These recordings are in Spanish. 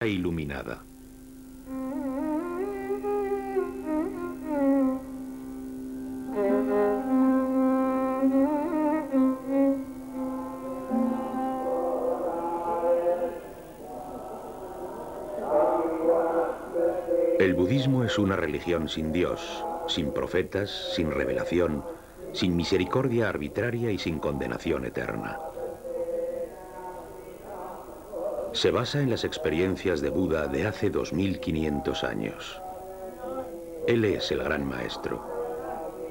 iluminada. El budismo es una religión sin Dios, sin profetas, sin revelación, sin misericordia arbitraria y sin condenación eterna. Se basa en las experiencias de Buda de hace 2500 años. Él es el gran maestro.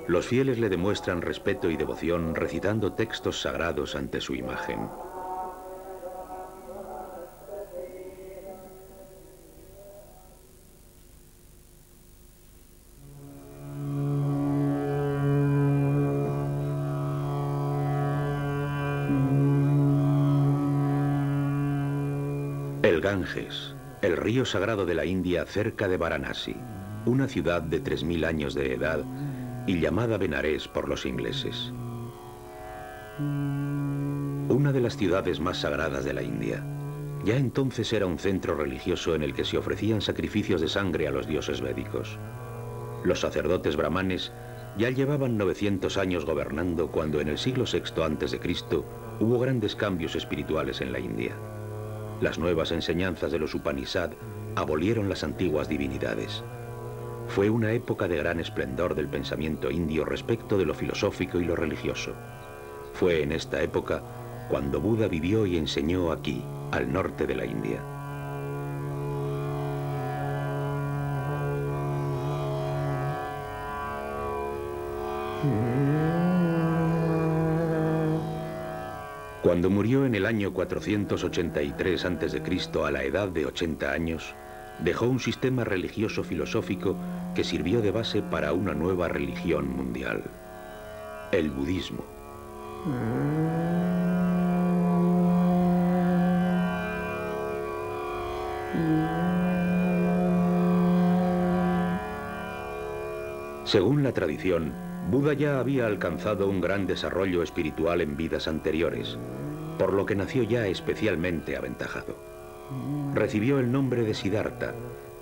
Los fieles le demuestran respeto y devoción recitando textos sagrados ante su imagen. El Ganges, el río sagrado de la India cerca de Varanasi, una ciudad de 3000 años de edad y llamada Benarés por los ingleses. Una de las ciudades más sagradas de la India. Ya entonces era un centro religioso en el que se ofrecían sacrificios de sangre a los dioses védicos. Los sacerdotes brahmanes ya llevaban 900 años gobernando cuando en el siglo VI a.C. hubo grandes cambios espirituales en la India. Las nuevas enseñanzas de los Upanishad abolieron las antiguas divinidades. Fue una época de gran esplendor del pensamiento indio respecto de lo filosófico y lo religioso. Fue en esta época cuando Buda vivió y enseñó aquí, al norte de la India. Cuando murió en el año 483 a.C. a la edad de 80 años, dejó un sistema religioso filosófico que sirvió de base para una nueva religión mundial, el budismo. Según la tradición, Buda ya había alcanzado un gran desarrollo espiritual en vidas anteriores, por lo que nació ya especialmente aventajado. Recibió el nombre de Siddhartha,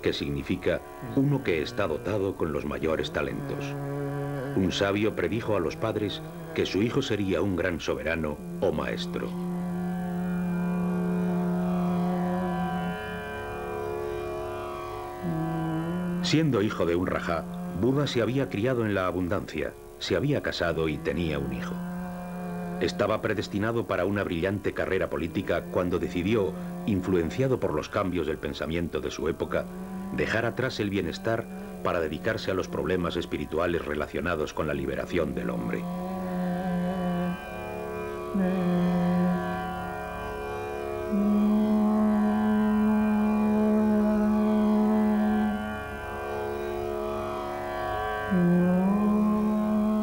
que significa uno que está dotado con los mayores talentos. Un sabio predijo a los padres que su hijo sería un gran soberano o maestro. Siendo hijo de un rajá, Buda se había criado en la abundancia, se había casado y tenía un hijo. Estaba predestinado para una brillante carrera política cuando decidió, influenciado por los cambios del pensamiento de su época, dejar atrás el bienestar para dedicarse a los problemas espirituales relacionados con la liberación del hombre.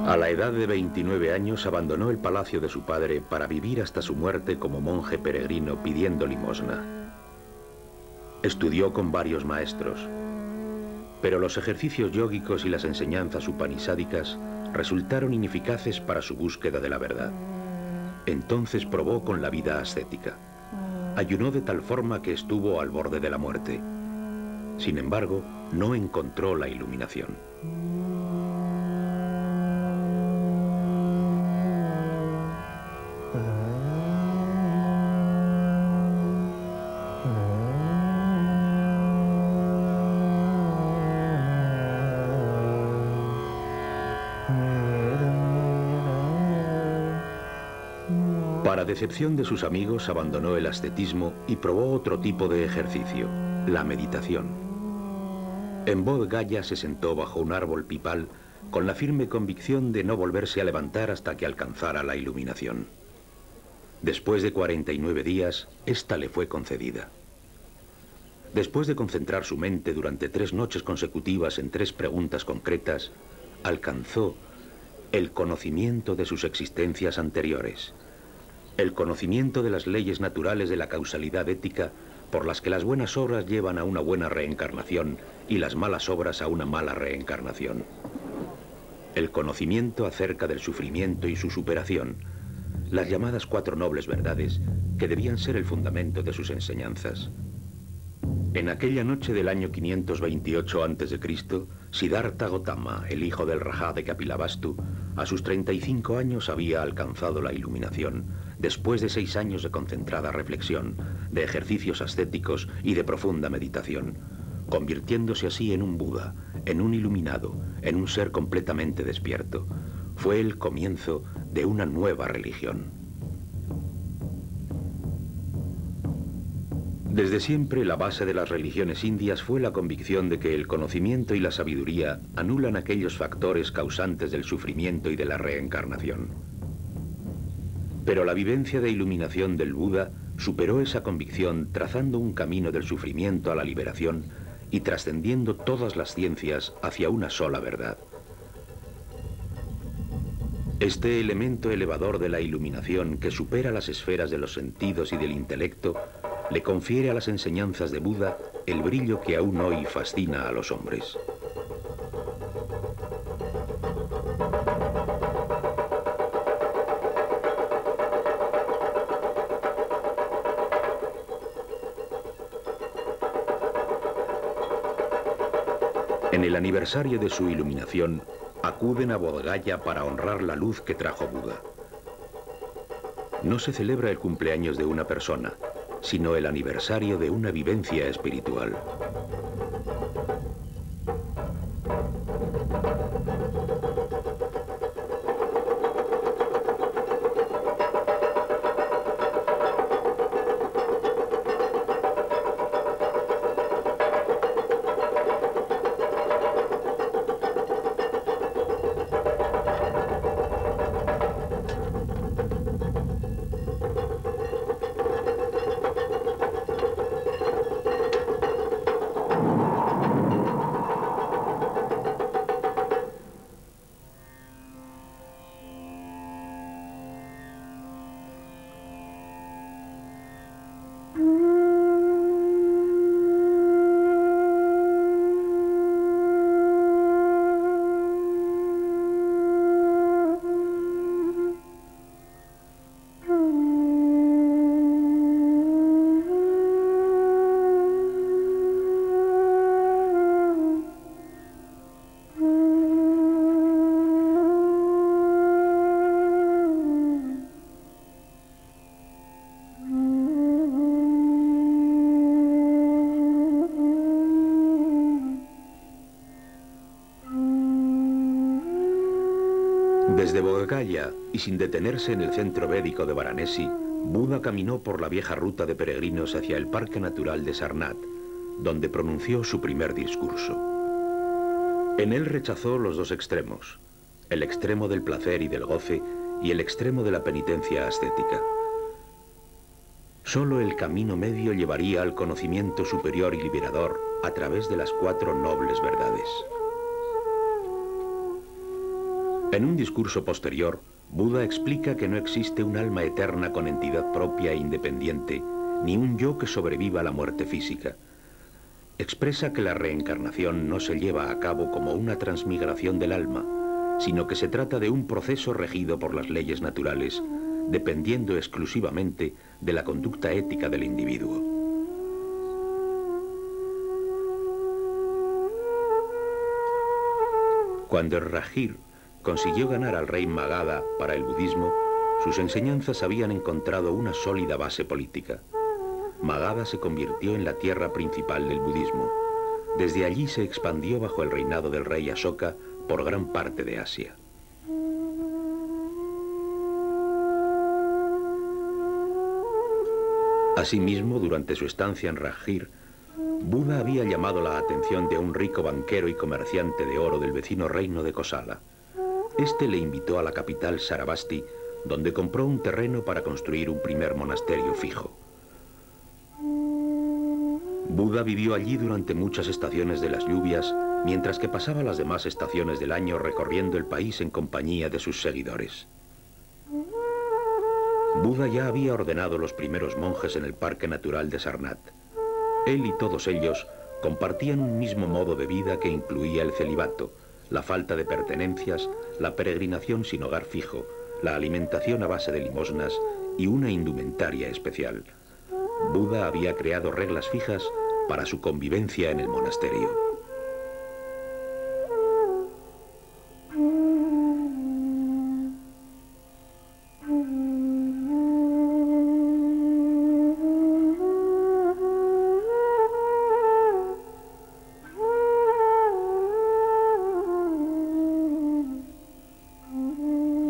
A la edad de 29 años abandonó el palacio de su padre para vivir hasta su muerte como monje peregrino pidiendo limosna. Estudió con varios maestros, pero los ejercicios yógicos y las enseñanzas upanishádicas resultaron ineficaces para su búsqueda de la verdad. Entonces probó con la vida ascética. Ayunó de tal forma que estuvo al borde de la muerte. Sin embargo, no encontró la iluminación. Para decepción de sus amigos, abandonó el ascetismo y probó otro tipo de ejercicio, la meditación. En Bodh Gaya se sentó bajo un árbol pipal con la firme convicción de no volverse a levantar hasta que alcanzara la iluminación. Después de 49 días, esta le fue concedida. Después de concentrar su mente durante 3 noches consecutivas en 3 preguntas concretas, alcanzó el conocimiento de sus existencias anteriores, el conocimiento de las leyes naturales de la causalidad ética por las que las buenas obras llevan a una buena reencarnación y las malas obras a una mala reencarnación. El conocimiento acerca del sufrimiento y su superación, las llamadas 4 nobles verdades que debían ser el fundamento de sus enseñanzas. En aquella noche del año 528 a.C., Siddhartha Gautama, el hijo del Rajá de Kapilavastu, a sus 35 años había alcanzado la iluminación, después de 6 años de concentrada reflexión, de ejercicios ascéticos y de profunda meditación, convirtiéndose así en un Buda, en un iluminado, en un ser completamente despierto. Fue el comienzo de una nueva religión. Desde siempre, la base de las religiones indias fue la convicción de que el conocimiento y la sabiduría anulan aquellos factores causantes del sufrimiento y de la reencarnación. Pero la vivencia de iluminación del Buda superó esa convicción, trazando un camino del sufrimiento a la liberación y trascendiendo todas las ciencias hacia una sola verdad. Este elemento elevador de la iluminación, que supera las esferas de los sentidos y del intelecto, le confiere a las enseñanzas de Buda el brillo que aún hoy fascina a los hombres. En el aniversario de su iluminación, acuden a Bodh Gaya para honrar la luz que trajo Buda. No se celebra el cumpleaños de una persona, sino el aniversario de una vivencia espiritual. Desde Bodh Gaya, y sin detenerse en el centro védico de Varanasi, Buda caminó por la vieja ruta de peregrinos hacia el Parque Natural de Sarnath, donde pronunció su primer discurso. En él rechazó los dos extremos, el extremo del placer y del goce y el extremo de la penitencia ascética. Solo el camino medio llevaría al conocimiento superior y liberador a través de las 4 nobles verdades. En un discurso posterior, Buda explica que no existe un alma eterna con entidad propia e independiente, ni un yo que sobreviva a la muerte física. Expresa que la reencarnación no se lleva a cabo como una transmigración del alma, sino que se trata de un proceso regido por las leyes naturales, dependiendo exclusivamente de la conducta ética del individuo. Cuando el Rajir consiguió ganar al rey Magadha para el budismo, sus enseñanzas habían encontrado una sólida base política. Magadha se convirtió en la tierra principal del budismo. Desde allí se expandió bajo el reinado del rey Ashoka por gran parte de Asia. Asimismo, durante su estancia en Rajir, Buda había llamado la atención de un rico banquero y comerciante de oro del vecino reino de Kosala. Este le invitó a la capital Saravasti, donde compró un terreno para construir un primer monasterio fijo. Buda vivió allí durante muchas estaciones de las lluvias, mientras que pasaba las demás estaciones del año recorriendo el país en compañía de sus seguidores. Buda ya había ordenado los primeros monjes en el Parque Natural de Sarnath. Él y todos ellos compartían un mismo modo de vida que incluía el celibato, la falta de pertenencias, la peregrinación sin hogar fijo, la alimentación a base de limosnas y una indumentaria especial. Buda había creado reglas fijas para su convivencia en el monasterio.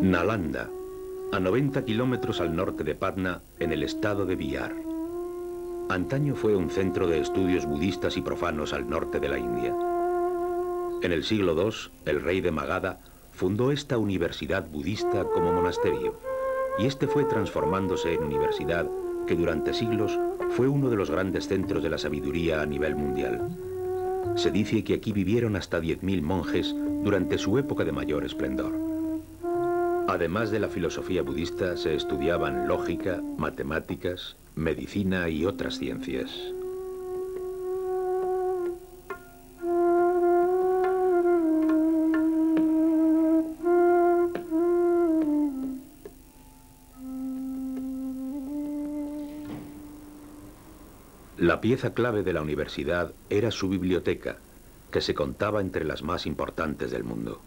Nalanda, a 90 kilómetros al norte de Patna, en el estado de Bihar. Antaño fue un centro de estudios budistas y profanos al norte de la India. En el siglo II, el rey de Magadha fundó esta universidad budista como monasterio, y este fue transformándose en universidad que durante siglos fue uno de los grandes centros de la sabiduría a nivel mundial. Se dice que aquí vivieron hasta 10.000 monjes durante su época de mayor esplendor. Además de la filosofía budista, se estudiaban lógica, matemáticas, medicina y otras ciencias. La pieza clave de la universidad era su biblioteca, que se contaba entre las más importantes del mundo.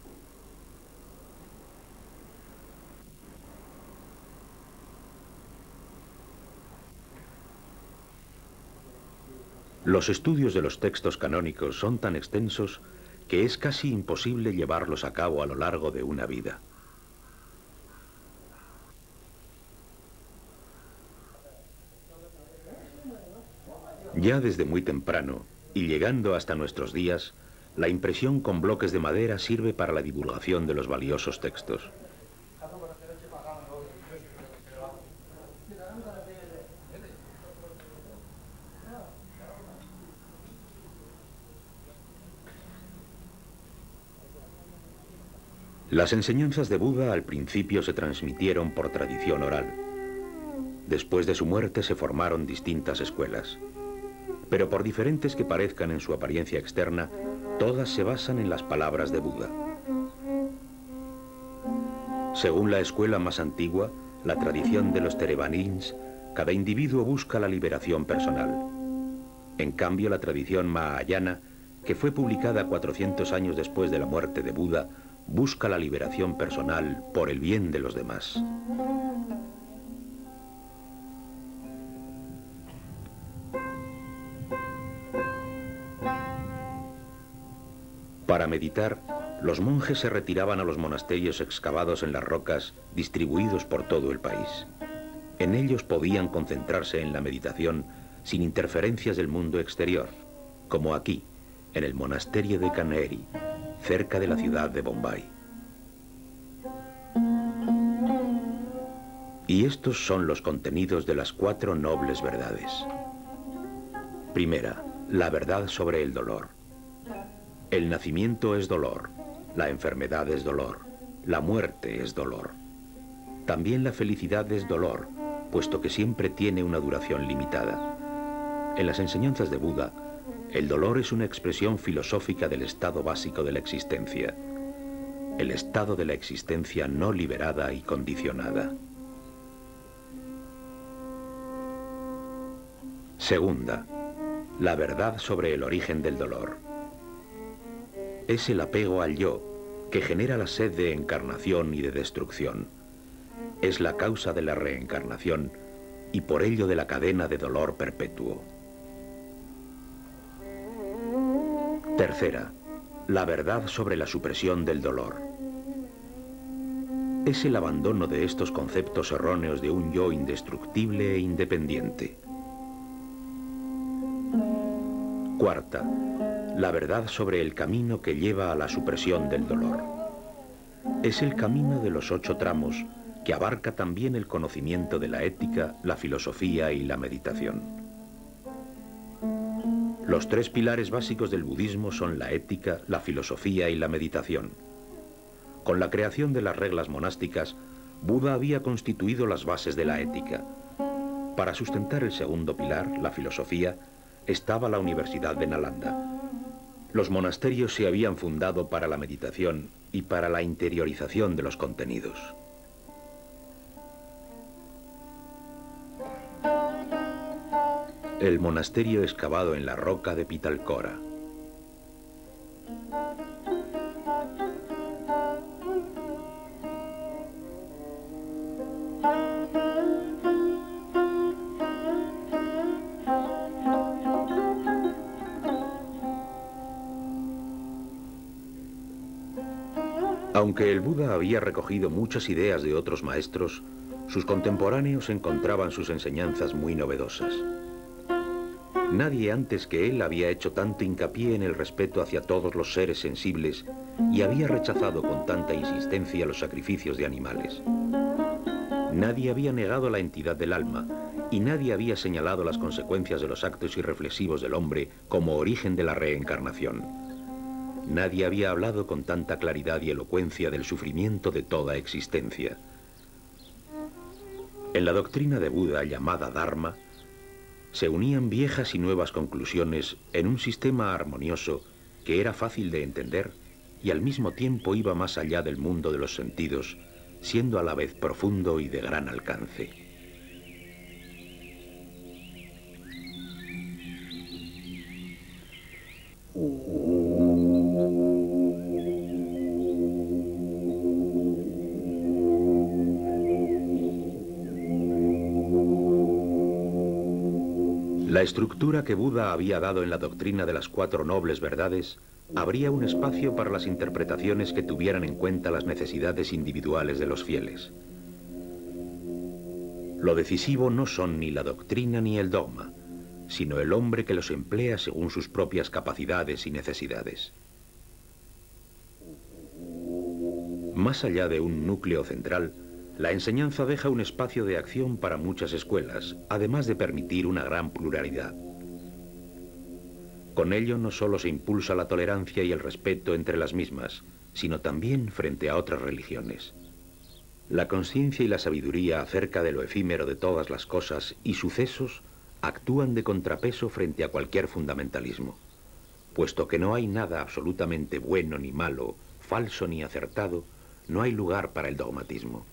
Los estudios de los textos canónicos son tan extensos que es casi imposible llevarlos a cabo a lo largo de una vida. Ya desde muy temprano, y llegando hasta nuestros días, la impresión con bloques de madera sirve para la divulgación de los valiosos textos. Las enseñanzas de Buda al principio se transmitieron por tradición oral. Después de su muerte se formaron distintas escuelas. Pero por diferentes que parezcan en su apariencia externa, todas se basan en las palabras de Buda. Según la escuela más antigua, la tradición de los Theravadins, cada individuo busca la liberación personal. En cambio, la tradición Mahayana, que fue publicada 400 años después de la muerte de Buda, busca la liberación personal por el bien de los demás. Para meditar, los monjes se retiraban a los monasterios excavados en las rocas distribuidos por todo el país. En ellos podían concentrarse en la meditación sin interferencias del mundo exterior, como aquí, en el monasterio de Kanheri, cerca de la ciudad de Bombay. Y estos son los contenidos de las 4 nobles verdades. Primera, la verdad sobre el dolor. El nacimiento es dolor, la enfermedad es dolor, la muerte es dolor. También la felicidad es dolor, puesto que siempre tiene una duración limitada. En las enseñanzas de Buda, el dolor es una expresión filosófica del estado básico de la existencia, el estado de la existencia no liberada y condicionada. Segunda, la verdad sobre el origen del dolor. Es el apego al yo, que genera la sed de encarnación y de destrucción. Es la causa de la reencarnación y por ello de la cadena de dolor perpetuo. Tercera, la verdad sobre la supresión del dolor. Es el abandono de estos conceptos erróneos de un yo indestructible e independiente. Cuarta, la verdad sobre el camino que lleva a la supresión del dolor. Es el camino de los 8 tramos que abarca también el conocimiento de la ética, la filosofía y la meditación. Los 3 pilares básicos del budismo son la ética, la filosofía y la meditación. Con la creación de las reglas monásticas, Buda había constituido las bases de la ética. Para sustentar el segundo pilar, la filosofía, estaba la Universidad de Nalanda. Los monasterios se habían fundado para la meditación y para la interiorización de los contenidos. El monasterio excavado en la roca de Pitalkhora. Aunque el Buda había recogido muchas ideas de otros maestros, sus contemporáneos encontraban sus enseñanzas muy novedosas. Nadie antes que él había hecho tanto hincapié en el respeto hacia todos los seres sensibles y había rechazado con tanta insistencia los sacrificios de animales. Nadie había negado la entidad del alma y nadie había señalado las consecuencias de los actos irreflexivos del hombre como origen de la reencarnación. Nadie había hablado con tanta claridad y elocuencia del sufrimiento de toda existencia. En la doctrina de Buda llamada Dharma, se unían viejas y nuevas conclusiones en un sistema armonioso que era fácil de entender y al mismo tiempo iba más allá del mundo de los sentidos, siendo a la vez profundo y de gran alcance. La estructura que Buda había dado en la doctrina de las cuatro nobles verdades abría un espacio para las interpretaciones que tuvieran en cuenta las necesidades individuales de los fieles. Lo decisivo no son ni la doctrina ni el dogma, sino el hombre que los emplea según sus propias capacidades y necesidades. Más allá de un núcleo central, la enseñanza deja un espacio de acción para muchas escuelas, además de permitir una gran pluralidad. Con ello no solo se impulsa la tolerancia y el respeto entre las mismas, sino también frente a otras religiones. La conciencia y la sabiduría acerca de lo efímero de todas las cosas y sucesos actúan de contrapeso frente a cualquier fundamentalismo, puesto que no hay nada absolutamente bueno ni malo, falso ni acertado, no hay lugar para el dogmatismo.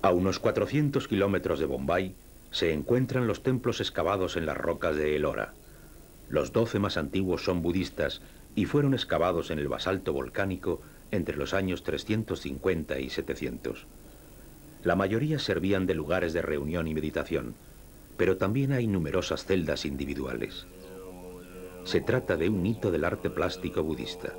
A unos 400 kilómetros de Bombay se encuentran los templos excavados en las rocas de Ellora. Los 12 más antiguos son budistas y fueron excavados en el basalto volcánico entre los años 350 y 700. La mayoría servían de lugares de reunión y meditación, pero también hay numerosas celdas individuales. Se trata de un hito del arte plástico budista.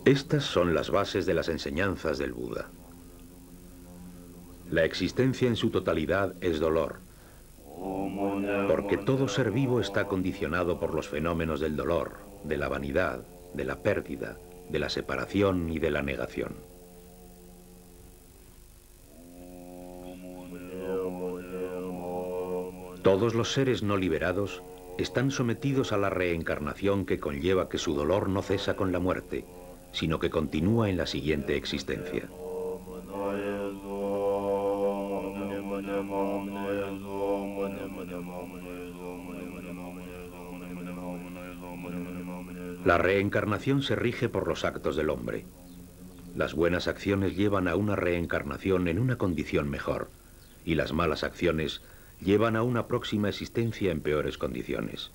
Estas son las bases de las enseñanzas del Buda. La existencia en su totalidad es dolor, porque todo ser vivo está condicionado por los fenómenos del dolor, de la vanidad, de la pérdida, de la separación y de la negación. Todos los seres no liberados están sometidos a la reencarnación que conlleva que su dolor no cesa con la muerte, sino que continúa en la siguiente existencia. La reencarnación se rige por los actos del hombre. Las buenas acciones llevan a una reencarnación en una condición mejor, y las malas acciones llevan a una próxima existencia en peores condiciones.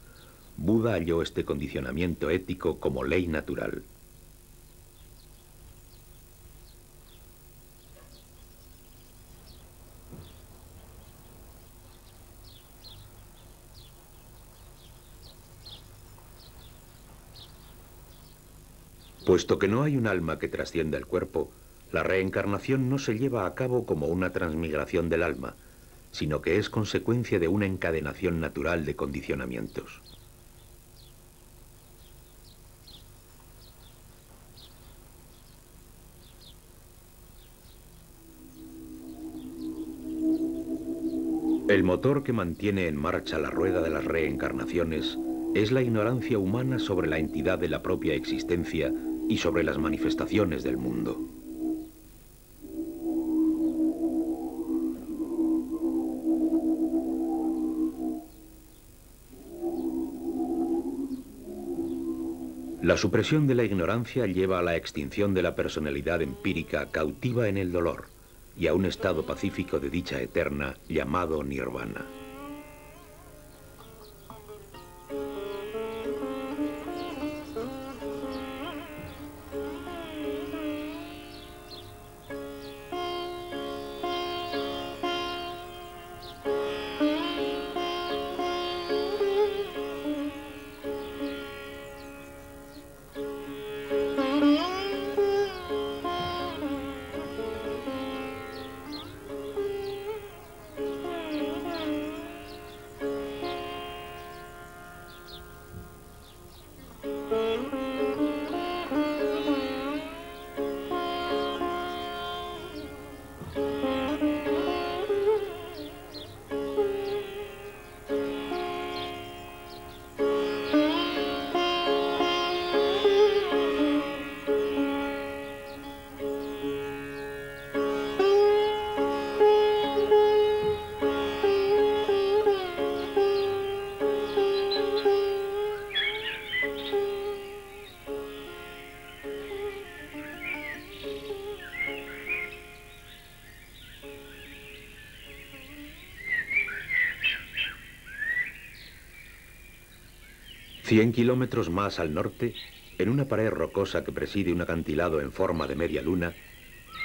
Buda halló este condicionamiento ético como ley natural. Puesto que no hay un alma que trascienda el cuerpo, la reencarnación no se lleva a cabo como una transmigración del alma, sino que es consecuencia de una encadenación natural de condicionamientos. El motor que mantiene en marcha la rueda de las reencarnaciones es la ignorancia humana sobre la entidad de la propia existencia y sobre las manifestaciones del mundo. La supresión de la ignorancia lleva a la extinción de la personalidad empírica cautiva en el dolor y a un estado pacífico de dicha eterna llamado nirvana. Cien kilómetros más al norte, en una pared rocosa que preside un acantilado en forma de media luna,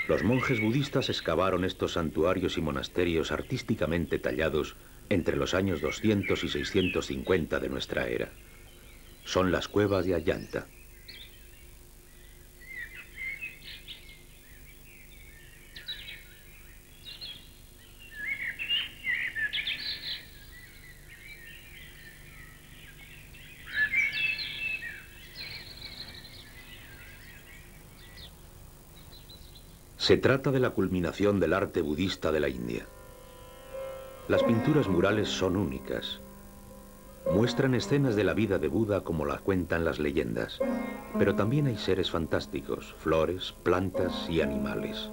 los monjes budistas excavaron estos santuarios y monasterios artísticamente tallados entre los años 200 y 650 de nuestra era. Son las cuevas de Ayanta. Se trata de la culminación del arte budista de la India. Las pinturas murales son únicas. Muestran escenas de la vida de Buda como las cuentan las leyendas, pero también hay seres fantásticos, flores, plantas y animales.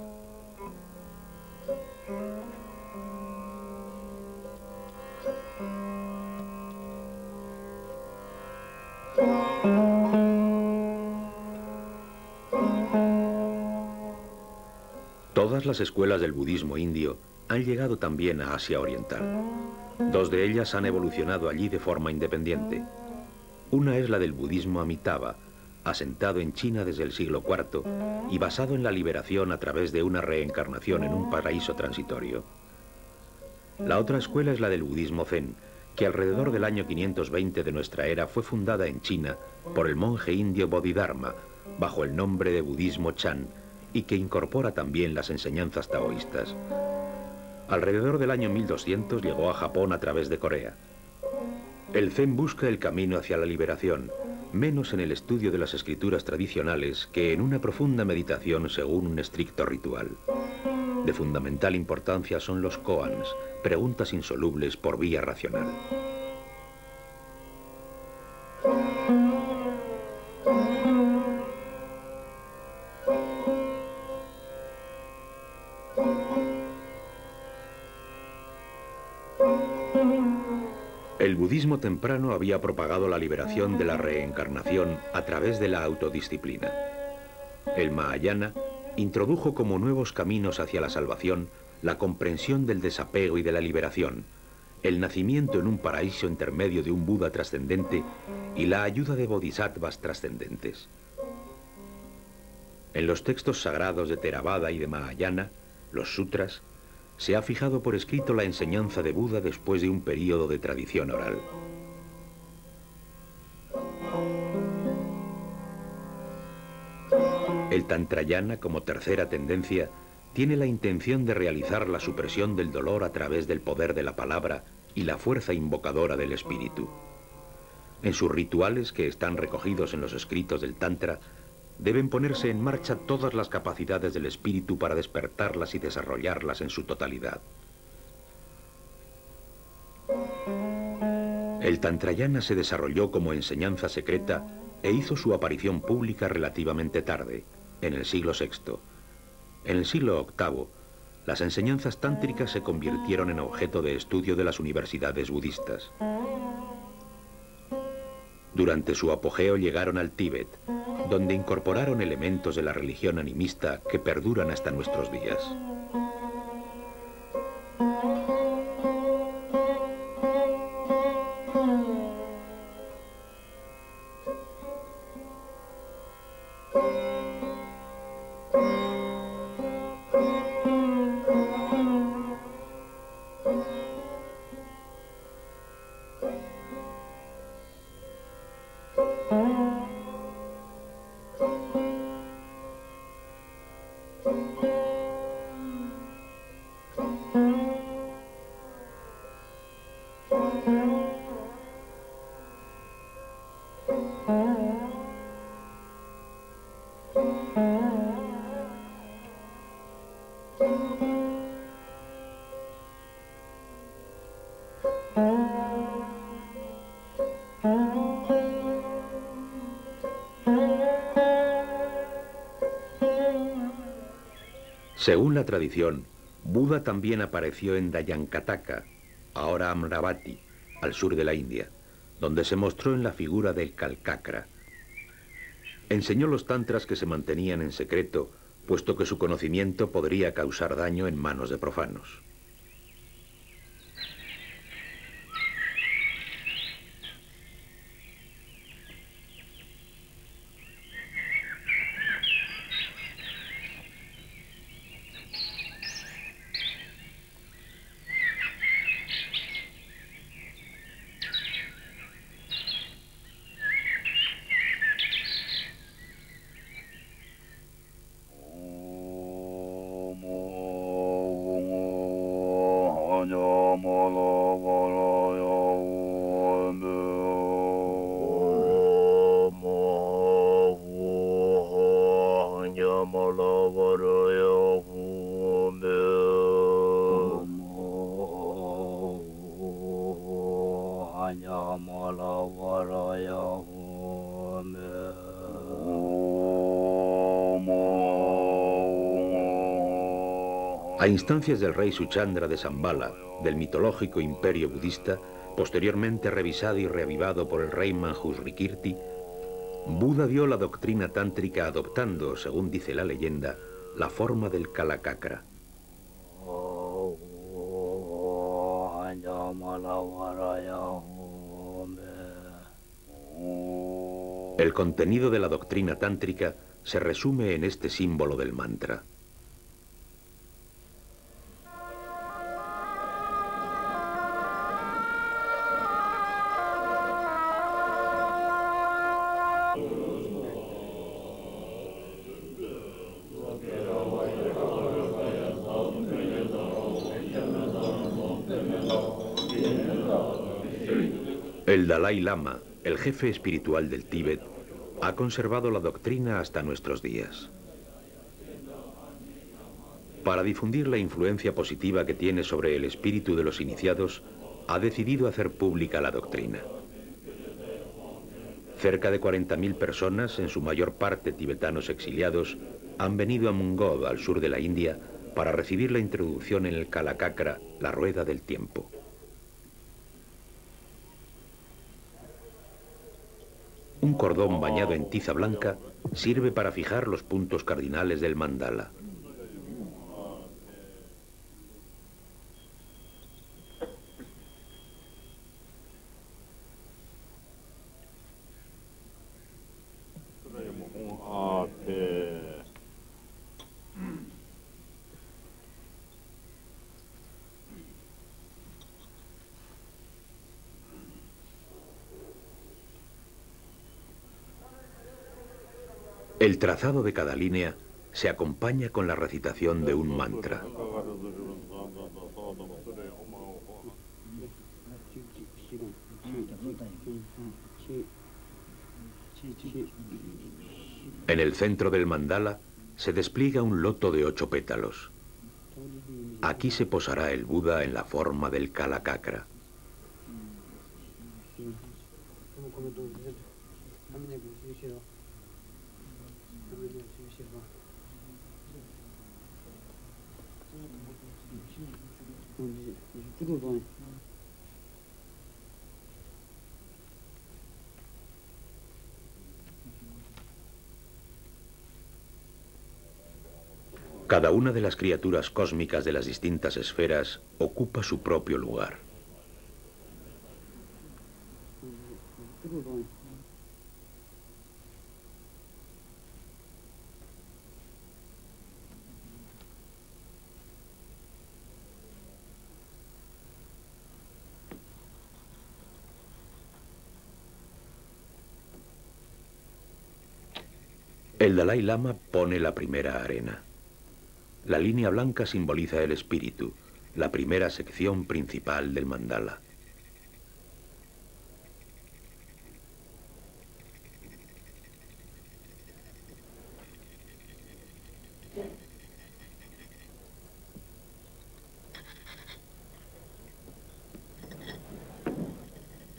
Todas las escuelas del budismo indio han llegado también a Asia Oriental. Dos de ellas han evolucionado allí de forma independiente. Una es la del budismo Amitabha, asentado en China desde el siglo IV y basado en la liberación a través de una reencarnación en un paraíso transitorio. La otra escuela es la del budismo Zen, que alrededor del año 520 de nuestra era fue fundada en China por el monje indio Bodhidharma, bajo el nombre de budismo Chan, y que incorpora también las enseñanzas taoístas. Alrededor del año 1200 llegó a Japón a través de Corea. El Zen busca el camino hacia la liberación, menos en el estudio de las escrituras tradicionales que en una profunda meditación según un estricto ritual. De fundamental importancia son los koans, preguntas insolubles por vía racional. El budismo temprano había propagado la liberación de la reencarnación a través de la autodisciplina. El Mahayana introdujo como nuevos caminos hacia la salvación la comprensión del desapego y de la liberación, el nacimiento en un paraíso intermedio de un Buda trascendente y la ayuda de bodhisattvas trascendentes. En los textos sagrados de Theravada y de Mahayana, los sutras, se ha fijado por escrito la enseñanza de Buda después de un período de tradición oral. El Tantrayana, como tercera tendencia, tiene la intención de realizar la supresión del dolor a través del poder de la palabra y la fuerza invocadora del espíritu. En sus rituales, que están recogidos en los escritos del Tantra, deben ponerse en marcha todas las capacidades del espíritu para despertarlas y desarrollarlas en su totalidad. El Tantrayana se desarrolló como enseñanza secreta e hizo su aparición pública relativamente tarde, en el siglo VI. En el siglo VIII, las enseñanzas tántricas se convirtieron en objeto de estudio de las universidades budistas. Durante su apogeo llegaron al Tíbet, donde incorporaron elementos de la religión animista que perduran hasta nuestros días. Según la tradición, Buda también apareció en Dayankataka, ahora Amravati, al sur de la India, donde se mostró en la figura del Kalkakra. Enseñó los tantras que se mantenían en secreto, puesto que su conocimiento podría causar daño en manos de profanos. A instancias del rey Suchandra de Shambhala, del mitológico imperio budista, posteriormente revisado y reavivado por el rey Manjusrikirti, Buda dio la doctrina tántrica adoptando, según dice la leyenda, la forma del Kalakakra. El contenido de la doctrina tántrica se resume en este símbolo del mantra. El Dalai Lama, el jefe espiritual del Tíbet, ha conservado la doctrina hasta nuestros días. Para difundir la influencia positiva que tiene sobre el espíritu de los iniciados, ha decidido hacer pública la doctrina. Cerca de 40.000 personas, en su mayor parte tibetanos exiliados, han venido a Mungod, al sur de la India, para recibir la introducción en el Kalakakra, la rueda del tiempo. Un cordón bañado en tiza blanca sirve para fijar los puntos cardinales del mandala. El trazado de cada línea se acompaña con la recitación de un mantra. En el centro del mandala se despliega un loto de 8 pétalos. Aquí se posará el Buda en la forma del Kalakakra. Cada una de las criaturas cósmicas de las distintas esferas ocupa su propio lugar. El Dalai Lama pone la primera arena. La línea blanca simboliza el espíritu, la primera sección principal del mandala.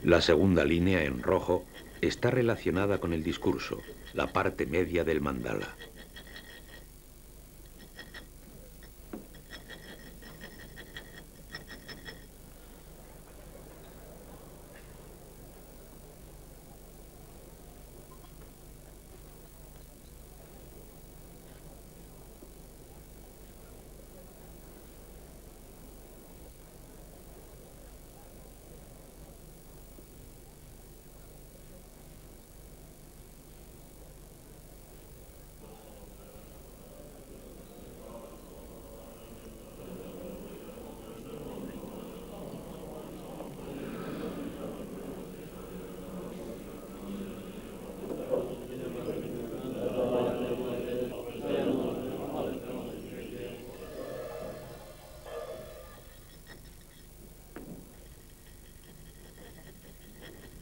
La segunda línea en rojo está relacionada con el discurso, la parte media del mandala.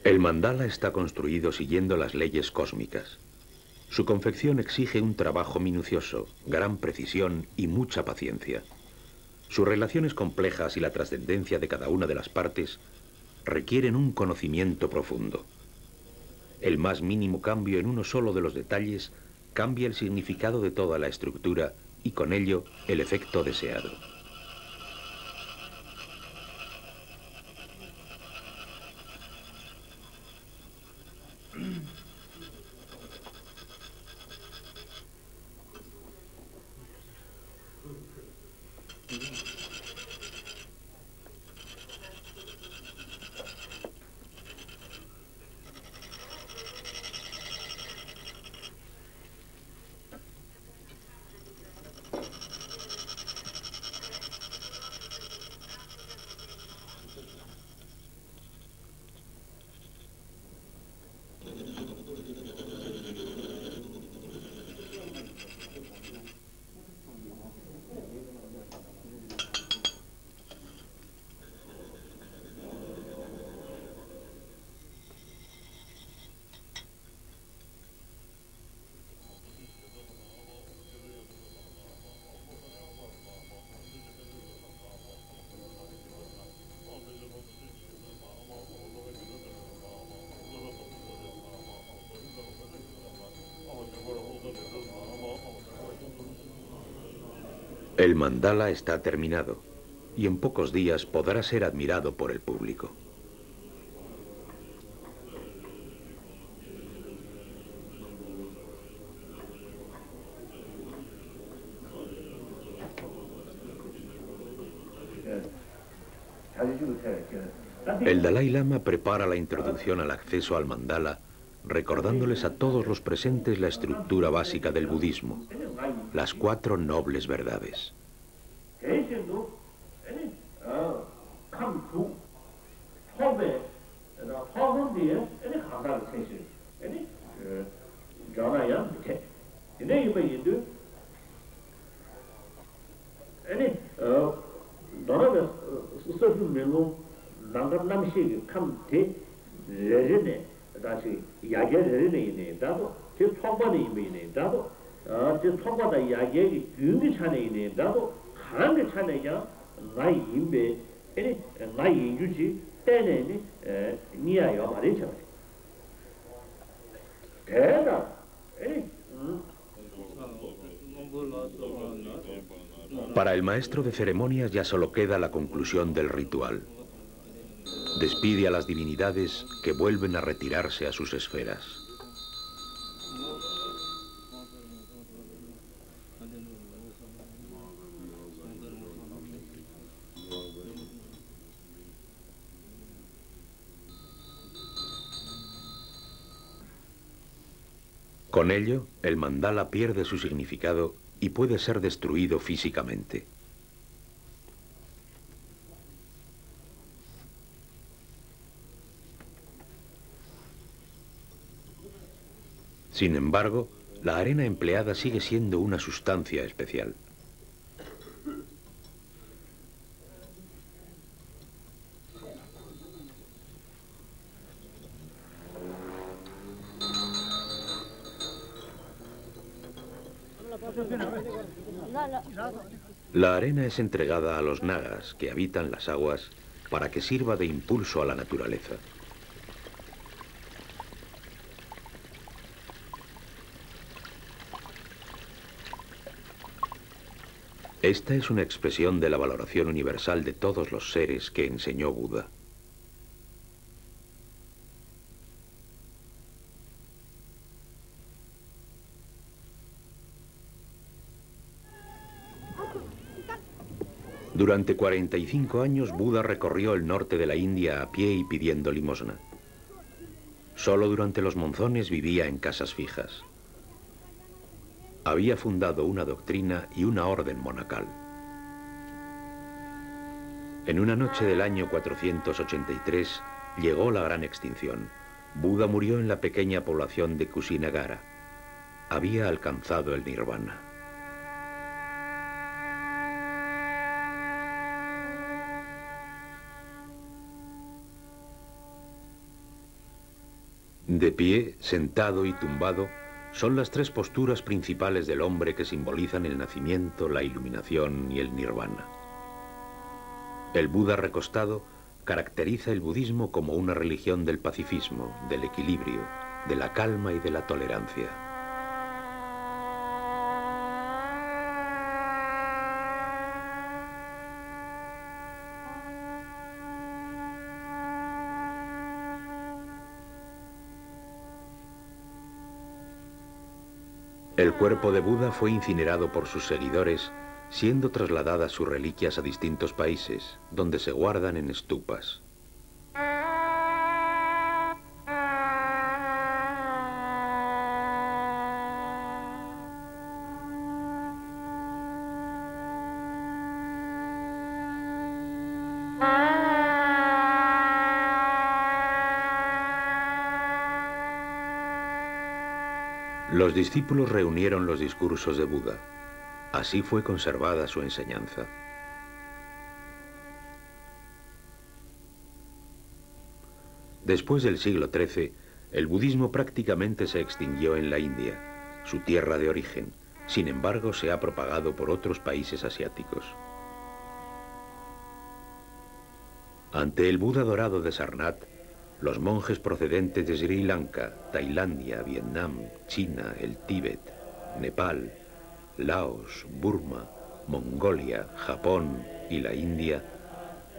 El mandala está construido siguiendo las leyes cósmicas. Su confección exige un trabajo minucioso, gran precisión y mucha paciencia. Sus relaciones complejas y la trascendencia de cada una de las partes requieren un conocimiento profundo. El más mínimo cambio en uno solo de los detalles cambia el significado de toda la estructura y con ello el efecto deseado. El mandala está terminado y en pocos días podrá ser admirado por el público. El Dalai Lama prepara la introducción al acceso al mandala, recordándoles a todos los presentes la estructura básica del budismo, las 4 nobles verdades. Para el maestro de ceremonias ya solo queda la conclusión del ritual. Despide a las divinidades que vuelven a retirarse a sus esferas. Con ello, el mandala pierde su significado y puede ser destruido físicamente. Sin embargo, la arena empleada sigue siendo una sustancia especial. La arena es entregada a los nagas que habitan las aguas para que sirva de impulso a la naturaleza. Esta es una expresión de la valoración universal de todos los seres que enseñó Buda. Durante 45 años, Buda recorrió el norte de la India a pie y pidiendo limosna. Solo durante los monzones vivía en casas fijas. Había fundado una doctrina y una orden monacal. En una noche del año 483 llegó la gran extinción. Buda murió en la pequeña población de Kusinagara. Había alcanzado el nirvana. De pie, sentado y tumbado, son las tres posturas principales del hombre que simbolizan el nacimiento, la iluminación y el nirvana. El Buda recostado caracteriza el budismo como una religión del pacifismo, del equilibrio, de la calma y de la tolerancia. El cuerpo de Buda fue incinerado por sus seguidores, siendo trasladadas sus reliquias a distintos países, donde se guardan en estupas. Los discípulos reunieron los discursos de Buda. Así fue conservada su enseñanza. Después del siglo XIII, el budismo prácticamente se extinguió en la India, su tierra de origen. Sin embargo, se ha propagado por otros países asiáticos. Ante el Buda dorado de Sarnath, los monjes procedentes de Sri Lanka, Tailandia, Vietnam, China, el Tíbet, Nepal, Laos, Burma, Mongolia, Japón y la India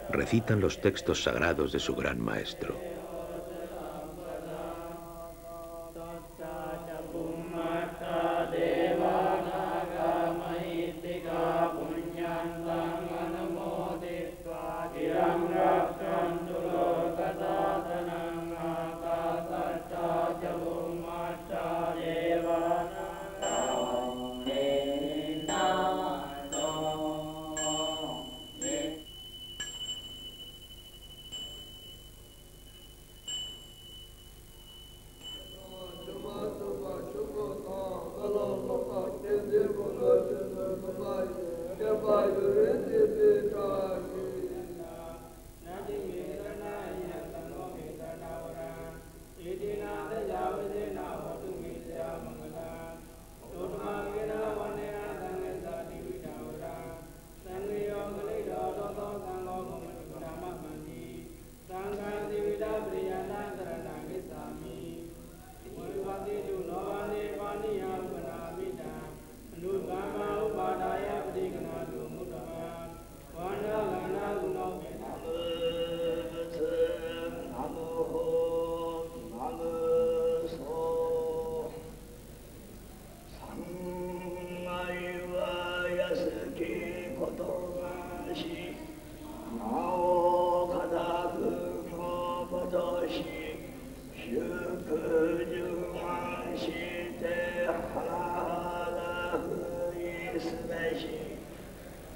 recitan los textos sagrados de su gran maestro.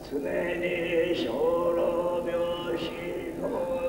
常に生老病死の